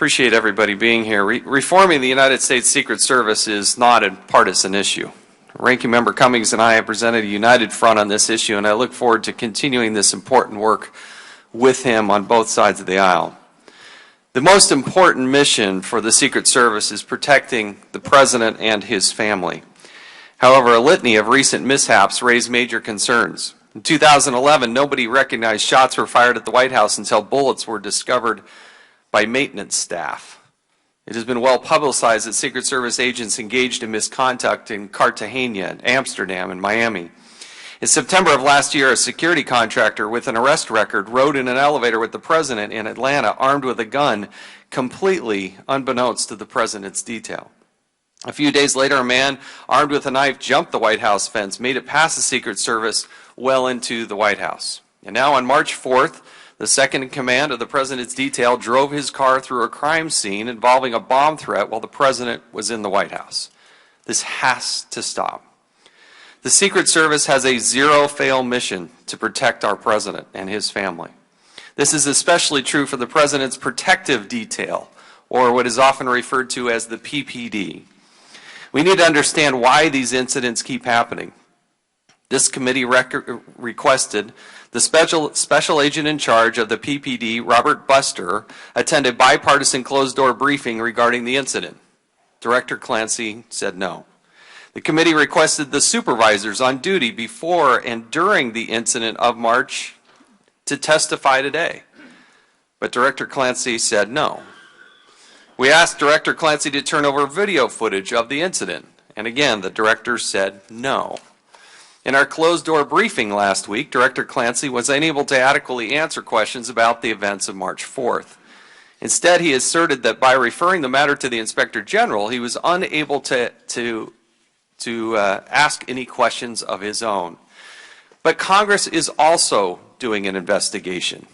Appreciate everybody being here. Reforming the United States Secret Service is not a partisan issue. Ranking Member Cummings and I have presented a united front on this issue, and I look forward to continuing this important work with him on both sides of the aisle. The most important mission for the Secret Service is protecting the President and his family. However, a litany of recent mishaps raised major concerns. In 2011, nobody recognized shots were fired at the White House until bullets were discovered by maintenance staff. It has been well publicized that Secret Service agents engaged in misconduct in Cartagena, Amsterdam, and Miami. In September of last year, a security contractor with an arrest record rode in an elevator with the President in Atlanta armed with a gun, completely unbeknownst to the President's detail. A few days later, a man armed with a knife jumped the White House fence, made it past the Secret Service well into the White House. And now on March 4th, the second in command of the President's detail drove his car through a crime scene involving a bomb threat while the President was in the White House. This has to stop. The Secret Service has a zero-fail mission to protect our President and his family. This is especially true for the President's protective detail, or what is often referred to as the PPD. We need to understand why these incidents keep happening. This committee requested the special agent in charge of the PPD, Robert Buster, attend a bipartisan closed-door briefing regarding the incident. Director Clancy said no. The committee requested the supervisors on duty before and during the incident of March to testify today, but Director Clancy said no. We asked Director Clancy to turn over video footage of the incident, and again, the director said no. In our closed-door briefing last week, Director Clancy was unable to adequately answer questions about the events of March 4th. Instead, he asserted that by referring the matter to the Inspector General, he was unable to ask any questions of his own. But Congress is also doing an investigation.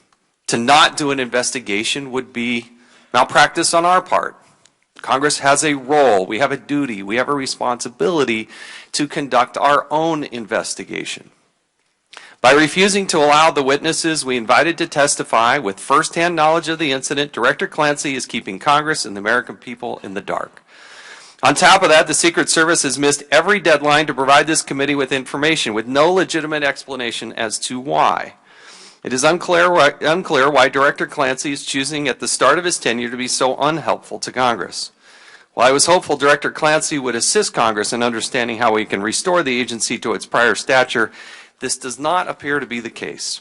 To not do an investigation would be malpractice on our part. Congress has a role, we have a duty, we have a responsibility to conduct our own investigation. By refusing to allow the witnesses we invited to testify with first-hand knowledge of the incident, Director Clancy is keeping Congress and the American people in the dark. On top of that, the Secret Service has missed every deadline to provide this committee with information with no legitimate explanation as to why. It is unclear why Director Clancy is choosing at the start of his tenure to be so unhelpful to Congress. While I was hopeful Director Clancy would assist Congress in understanding how we can restore the agency to its prior stature, this does not appear to be the case.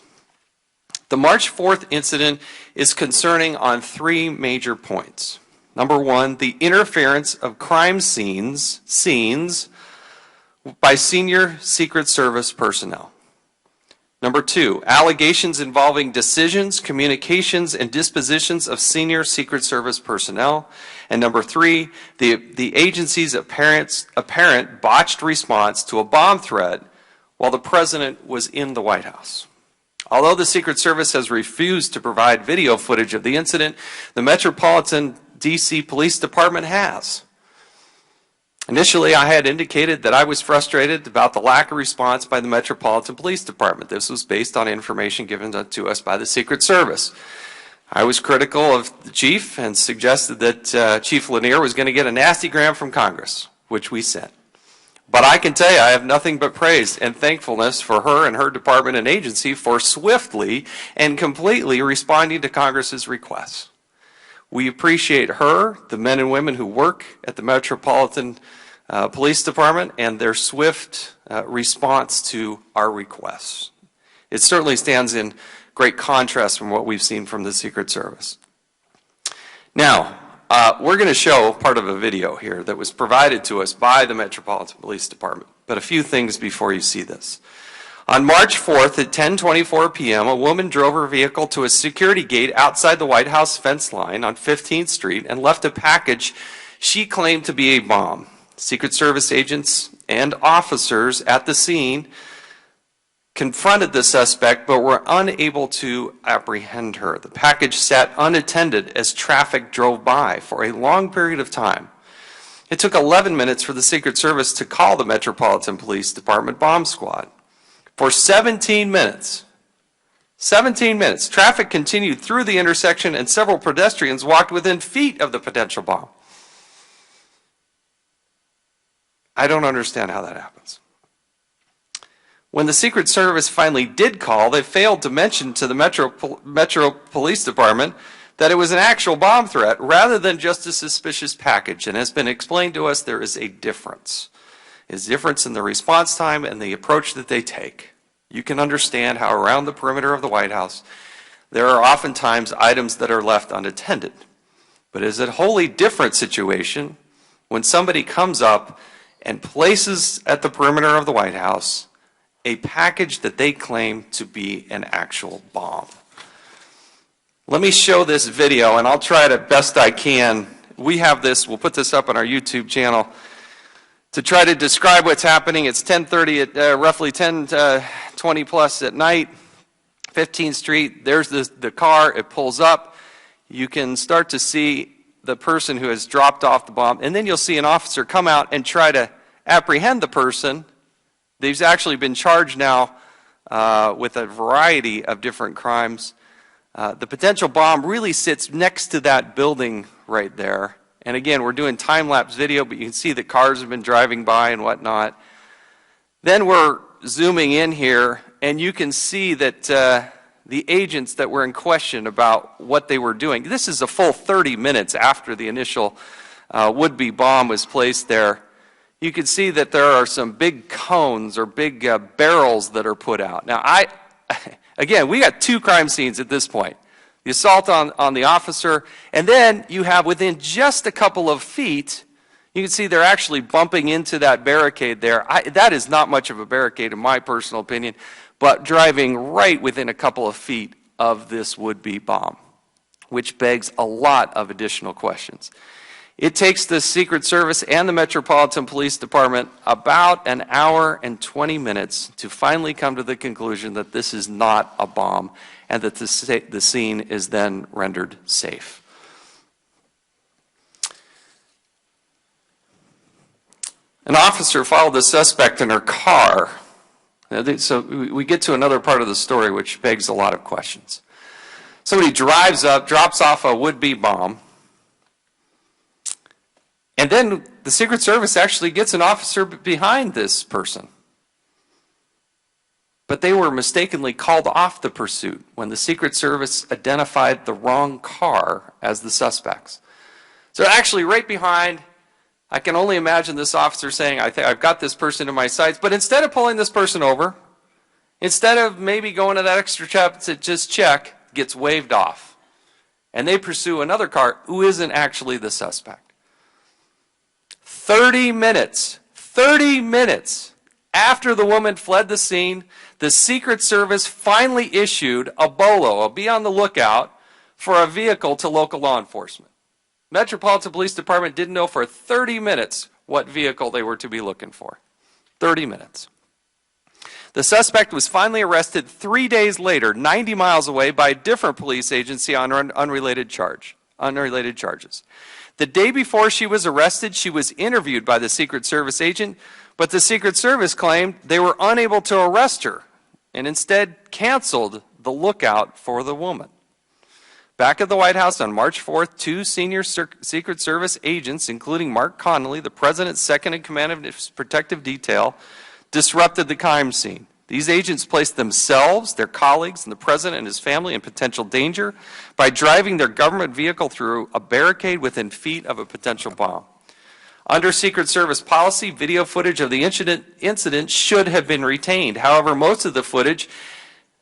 The March 4th incident is concerning on three major points. Number one, the interference of crime scenes by senior Secret Service personnel. Number two, allegations involving decisions, communications, and dispositions of senior Secret Service personnel. And number three, the agency's apparent botched response to a bomb threat while the President was in the White House. Although the Secret Service has refused to provide video footage of the incident, the Metropolitan D.C. Police Department has. Initially, I had indicated that I was frustrated about the lack of response by the Metropolitan Police Department. This was based on information given to us by the Secret Service. I was critical of the chief and suggested that Chief Lanier was going to get a nasty gram from Congress, which we sent. But I can tell you, I have nothing but praise and thankfulness for her and her department and agency for swiftly and completely responding to Congress's requests. We appreciate her, the men and women who work at the Metropolitan Police Department, and their swift response to our requests. It certainly stands in great contrast from what we've seen from the Secret Service. Now, we're going to show part of a video here that was provided to us by the Metropolitan Police Department, but a few things before you see this. On March 4th at 10:24 p.m., a woman drove her vehicle to a security gate outside the White House fence line on 15th Street and left a package she claimed to be a bomb. Secret Service agents and officers at the scene confronted the suspect but were unable to apprehend her. The package sat unattended as traffic drove by for a long period of time. It took 11 minutes for the Secret Service to call the Metropolitan Police Department bomb squad. For 17 minutes, 17 minutes. Traffic continued through the intersection and several pedestrians walked within feet of the potential bomb. I don't understand how that happens. When the Secret Service finally did call, they failed to mention to the Metro Police Department that it was an actual bomb threat rather than just a suspicious package. And as has been explained to us, there is a difference. There's a difference in the response time and the approach that they take. You can understand how around the perimeter of the White House, there are oftentimes items that are left unattended. But it's a wholly different situation when somebody comes up and places at the perimeter of the White House a package that they claim to be an actual bomb. Let me show this video, and I'll try to best I can. We have this, we'll put this up on our YouTube channel, to try to describe what's happening. It's 10:30 at roughly 10:20 plus at night, 15th Street. There's the car, it pulls up. You can start to see the person who has dropped off the bomb, and then you'll see an officer come out and try to apprehend the person. They've actually been charged now with a variety of different crimes. The potential bomb really sits next to that building right there. And again, we're doing time-lapse video, but you can see that cars have been driving by and whatnot. Then we're zooming in here, and you can see that the agents that were in question about what they were doing. This is a full 30 minutes after the initial would-be bomb was placed there. You can see that there are some big cones or big barrels that are put out. Now, again, we got two crime scenes at this point. The assault on the officer, and then you have within just a couple of feet, you can see they're actually bumping into that barricade there. That is not much of a barricade in my personal opinion, but driving right within a couple of feet of this would-be bomb, which begs a lot of additional questions. It takes the Secret Service and the Metropolitan Police Department about an hour and 20 minutes to finally come to the conclusion that this is not a bomb and that the scene is then rendered safe. An officer followed the suspect in her car. So we get to another part of the story which begs a lot of questions. Somebody drives up, drops off a would-be bomb, and then the Secret Service actually gets an officer behind this person. But they were mistakenly called off the pursuit when the Secret Service identified the wrong car as the suspects. So actually right behind, I can only imagine this officer saying, I've got this person in my sights, but instead of pulling this person over, instead of maybe going to that extra step to just check, gets waved off. And they pursue another car who isn't actually the suspect. 30 minutes after the woman fled the scene, the Secret Service finally issued a BOLO, a be on the lookout, for a vehicle to local law enforcement. Metropolitan Police Department didn't know for 30 minutes what vehicle they were to be looking for. 30 minutes. The suspect was finally arrested 3 days later, 90 miles away, by a different police agency on unrelated charges. The day before she was arrested, she was interviewed by the Secret Service agent, but the Secret Service claimed they were unable to arrest her and instead canceled the lookout for the woman. Back at the White House on March 4th, two senior Secret Service agents, including Mark Connolly, the president's second in command of his protective detail, disrupted the crime scene. These agents placed themselves, their colleagues, and the president and his family in potential danger by driving their government vehicle through a barricade within feet of a potential bomb. Under Secret Service policy, video footage of the incident should have been retained. However, most of the footage,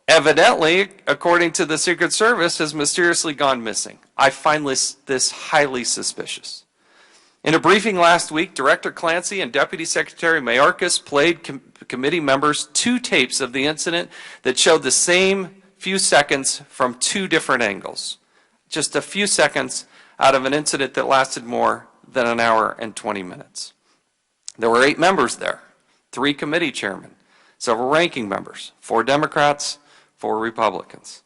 evidently, according to the Secret Service, has mysteriously gone missing. I find this highly suspicious. In a briefing last week, Director Clancy and Deputy Secretary Mayorkas played committee members two tapes of the incident that showed the same few seconds from two different angles. Just a few seconds out of an incident that lasted more than an hour and 20 minutes. There were 8 members there, 3 committee chairmen, several ranking members, 4 Democrats, 4 Republicans.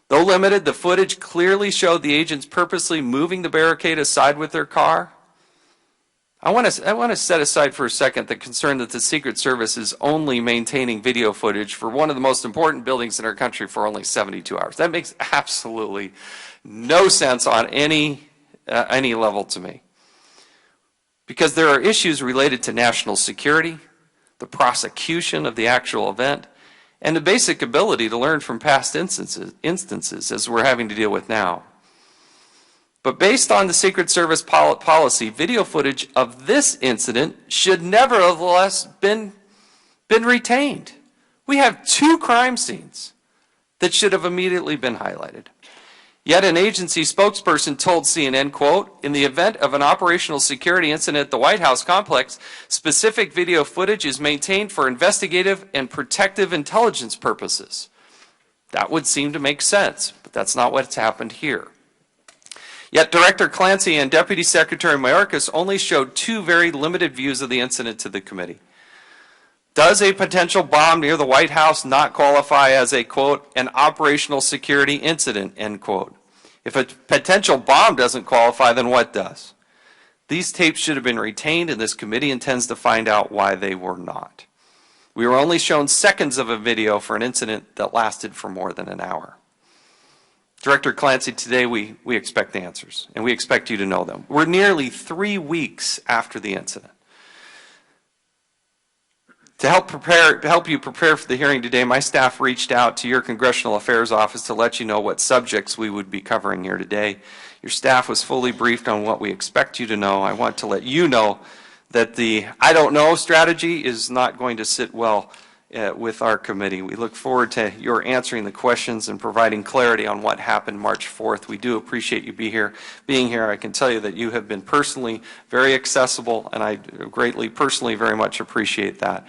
Though limited, the footage clearly showed the agents purposely moving the barricade aside with their car. I want to set aside for a second the concern that the Secret Service is only maintaining video footage for one of the most important buildings in our country for only 72 hours. That makes absolutely no sense on any level to me. Because there are issues related to national security, the prosecution of the actual event, and the basic ability to learn from past instances as we're having to deal with now. But based on the Secret Service policy, video footage of this incident should nevertheless been retained. We have 2 crime scenes that should have immediately been highlighted. Yet an agency spokesperson told CNN, quote, "In the event of an operational security incident at the White House complex, specific video footage is maintained for investigative and protective intelligence purposes." That would seem to make sense, but that's not what's happened here. Yet Director Clancy and Deputy Secretary Mayorkas only showed 2 very limited views of the incident to the committee. Does a potential bomb near the White House not qualify as a, quote, "an operational security incident," end quote? If a potential bomb doesn't qualify, then what does? These tapes should have been retained, and this committee intends to find out why they were not. We were only shown seconds of a video for an incident that lasted for more than an hour. Director Clancy, today we expect answers, and we expect you to know them. We're nearly 3 weeks after the incident. To help you prepare for the hearing today, my staff reached out to your Congressional Affairs Office to let you know what subjects we would be covering here today. Your staff was fully briefed on what we expect you to know. I want to let you know that the "I don't know" strategy is not going to sit well with our committee. We look forward to your answering the questions and providing clarity on what happened March 4th. We do appreciate you being here. I can tell you that you have been personally very accessible, and I greatly, personally, very much appreciate that.